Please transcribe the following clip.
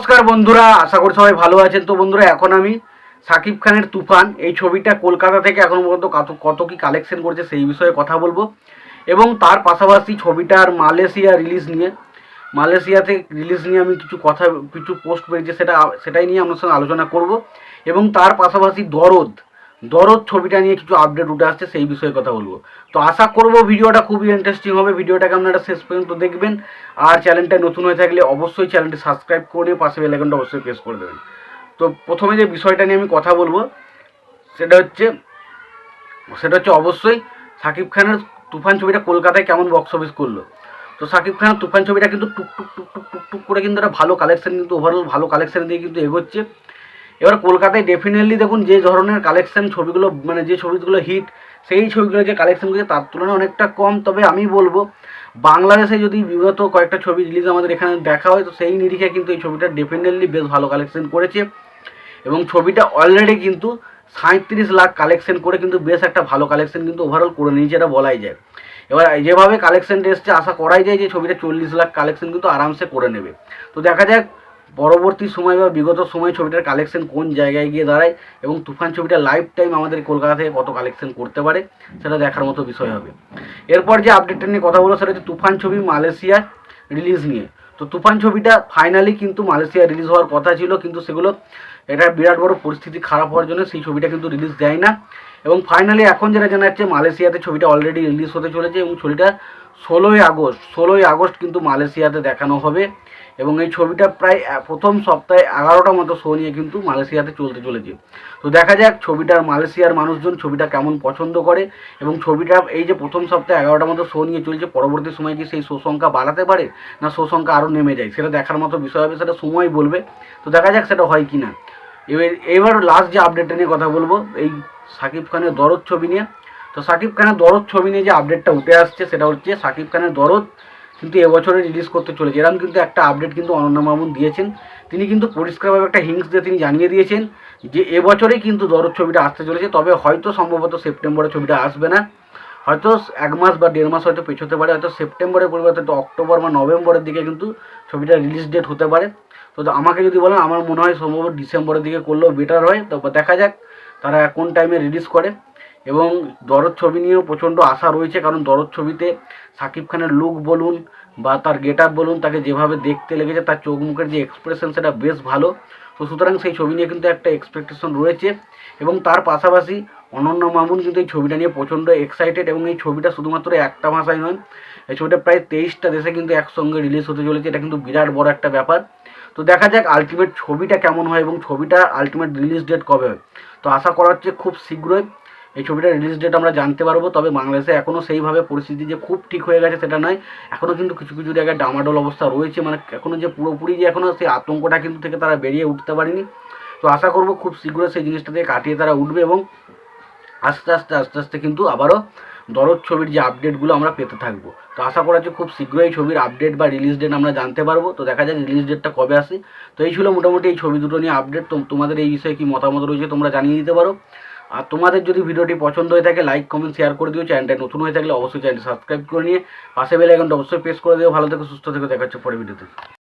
নমস্কার বন্ধুরা, আশা করি সবাই ভালো আছেন। তো বন্ধুরা, এখন আমি সাকিব খানের তুফান এই ছবিটা কলকাতা থেকে এখন পর্যন্ত কত কি কালেকশন করেছে সেই বিষয়ে কথা বলবো, এবং তার পাশাপাশি ছবিটার মালয়েশিয়াতে রিলিজ নিয়ে আমি কিছু পোস্ট পেয়েছি, সেটাই নিয়ে আপনার সঙ্গে আলোচনা করব। এবং তার পাশাপাশি দরদ ছবিটা নিয়ে কিছু আপডেট উঠে আসছে, সেই বিষয়ে কথা বলবো। তো আশা করব ভিডিওটা খুবই ইন্টারেস্টিং হবে। ভিডিওটাকে আপনারা শেষ পর্যন্ত দেখবেন। আর চ্যানেলটা নতুন হয়ে থাকলে অবশ্যই চ্যানেলটি সাবস্ক্রাইব করে পাশে বেল আইকনটা অবশ্যই প্রেস করে দেবেন। তো প্রথমে যে বিষয়টা নিয়ে আমি কথা বলবো সেটা হচ্ছে অবশ্যই সাকিব খানের তুফান ছবিটা কলকাতায় কেমন বক্স অফিস করলো। তো সাকিব খানের তুফান ছবিটা কিন্তু টুক করে কিন্তু একটা ভালো কালেকশন, কিন্তু ওভারঅল ভালো কালেকশন দিয়ে কিন্তু এগোচ্ছে। এবার কলকাতায় ডেফিনেটলি দেখুন যে ধরনের কালেকশন ছবিগুলো, মানে যে ছবিগুলো হিট, সেই ছবিগুলো যে কালেকশন করছে তার তুলনায় অনেকটা কম। তবে আমি বলবো বাংলাদেশে যদি বিগত কয়েকটা ছবি রিলিজ আমাদের এখানে দেখা হয়, তো সেই নিরিখে কিন্তু এই ছবিটা ডেফিনেটলি বেশ ভালো কালেকশন করেছে। এবং ছবিটা অলরেডি কিন্তু 37 লাখ কালেকশন করে কিন্তু বেশ একটা ভালো কালেকশন কিন্তু ওভারঅল করে নিয়েছে, এটা বলাই যায়। এবার যেভাবে কালেকশনটা এসছে, আশা করাই যায় যে ছবিটা 40 লাখ কালেকশন কিন্তু আরামসে করে নেবে। তো দেখা যাক পরবর্তী সময় বা বিগত সময় ছবিটার কালেকশন কোন জায়গায় গিয়ে দাঁড়ায়, এবং তুফান ছবিটা লাইফ টাইম আমাদের কলকাতা থেকে কত কালেকশন করতে পারে সেটা দেখার মতো বিষয় হবে। এরপর যে আপডেটটা নিয়ে কথা বলো সেটা হচ্ছে তুফান ছবি মালয়েশিয়ার রিলিজ নিয়ে। তো তুফান ছবিটা ফাইনালি কিন্তু মালয়েশিয়া রিলিজ হওয়ার কথা ছিল, কিন্তু সেগুলো এটা বিরাট বড় পরিস্থিতি খারাপ হওয়ার জন্য সেই ছবিটা কিন্তু রিলিজ দেয় না। এবং ফাইনালি এখন যেটা জানা যাচ্ছে মালয়েশিয়াতে ছবিটা অলরেডি রিলিজ হতে চলেছে, এবং ছবিটা 16ই আগস্ট কিন্তু মালয়েশিয়াতে দেখানো হবে। এবং এই ছবিটা প্রায় প্রথম সপ্তাহে 11টা মতো শো নিয়ে কিন্তু মালয়েশিয়াতে চলতে চলেছে। তো দেখা যাক ছবিটার মালয়েশিয়ার মানুষজন ছবিটা কেমন পছন্দ করে, এবং ছবিটা এই যে প্রথম সপ্তাহে 11টা মতো শো নিয়ে চলছে, পরবর্তী সময় কি সেই শো সংখ্যা বাড়াতে পারে না শো সংখ্যা আরও নেমে যায়, সেটা দেখার মতো বিষয় হবে, সেটা সময় বলবে। তো দেখা যাক সেটা হয় কি না। এবার লাস্ট যে আপডেটটা নিয়ে কথা বলবো এই সাকিব খানের দরদ ছবি নিয়ে। তো সাকিব খানের দরদ ছবি নিয়ে যে আপডেটটা উঠে আসছে সেটা হচ্ছে সাকিব খানের দরদ কিন্তু এবছরে রিলিজ করতে চলেছে, এরকম কিন্তু একটা আপডেট কিন্তু অনন্যা মামুন দিয়েছেন। তিনি কিন্তু পরিষ্কারভাবে একটা হিংস দিয়ে তিনি জানিয়ে দিয়েছেন যে এবছরেই কিন্তু দরদ ছবিটা আসতে চলেছে। তবে হয়তো সম্ভবত সেপ্টেম্বরে ছবিটা আসবে না, হয়তো 1 মাস বা 1.5 মাস হয়তো পেছোতে পারে, হয়তো সেপ্টেম্বরের পরিবর্তে অক্টোবর বা নভেম্বরের দিকে কিন্তু ছবিটা রিলিজ ডেট হতে পারে। তো আমাকে যদি বলেন, আমার মনে হয় সম্ভবত ডিসেম্বরের দিকে করলেও বেটার হয়। তো দেখা যাক তারা কোন টাইমে রিলিজ করে। এবং দরদ ছবি নিয়েও প্রচণ্ড আশা রয়েছে, কারণ দরদ ছবিতে সাকিব খানের লুক বলুন বা তার গেট আপ বলুন, তাকে যেভাবে দেখতে লেগেছে, তার চোখ মুখের যে এক্সপ্রেশন সেটা বেশ ভালো। তো সুতরাং সেই ছবি নিয়ে কিন্তু একটা এক্সপেকটেশন রয়েছে। এবং তার পাশাপাশি অনন্যা মামুন কিন্তু এই ছবিটা নিয়ে প্রচণ্ড এক্সাইটেড, এবং এই ছবিটা শুধুমাত্র একটা ভাষায় নয়, এই ছবিটা প্রায় 23টা দেশে কিন্তু একসঙ্গে রিলিজ হতে চলেছে, এটা কিন্তু বিরাট বড় একটা ব্যাপার। তো দেখা যাক আলটিমেট ছবিটা কেমন হয় এবং ছবিটা আলটিমেট রিলিজ ডেট কবে হয়। তো আশা করা হচ্ছে খুব শীঘ্রই এই ছবিটার রিলিজ ডেট আমরা জানতে পারবো। তবে বাংলাদেশে এখনও সেইভাবে পরিস্থিতি যে খুব ঠিক হয়ে গেছে সেটা নয়, এখনও কিন্তু কিছু কিছু জায়গায় ডামাডোল অবস্থা রয়েছে, মানে এখনও যে পুরোপুরি যে এখনও সেই আতঙ্কটা কিন্তু থেকে তারা বেরিয়ে উঠতে পারেনি। তো আশা করব খুব শীঘ্রই সেই জিনিসটা থেকে কাটিয়ে তারা উঠবে, এবং আস্তে আস্তে কিন্তু আবারও দরদ ছবির যে আপডেটগুলো আমরা পেতে থাকবো। তো আশা করা হচ্ছে খুব শীঘ্রই ছবির আপডেট বা রিলিজ ডেট আমরা জানতে পারবো। তো দেখা যাক রিলিজ ডেটটা কবে আসে। তো এই ছিল মোটামুটি এই ছবি দুটো নিয়ে আপডেট। তো তোমাদের এই বিষয়ে কী মতামত রয়েছে তোমরা জানিয়ে দিতে পারো। আর তোমাদের যদি ভিডিওটি পছন্দ হয়ে থাকে লাইক কমেন্ট শেয়ার করে দিও। চ্যানেলটা নতুন হয়ে থাকলে অবশ্যই চ্যানেলটি সাবস্ক্রাইব করে নিয়ে পাশে বেল আইকনটা অবশ্যই প্রেস করে দিও। ভালো থেকো, সুস্থ থেকো, দেখা হচ্ছে পরের ভিডিওতে।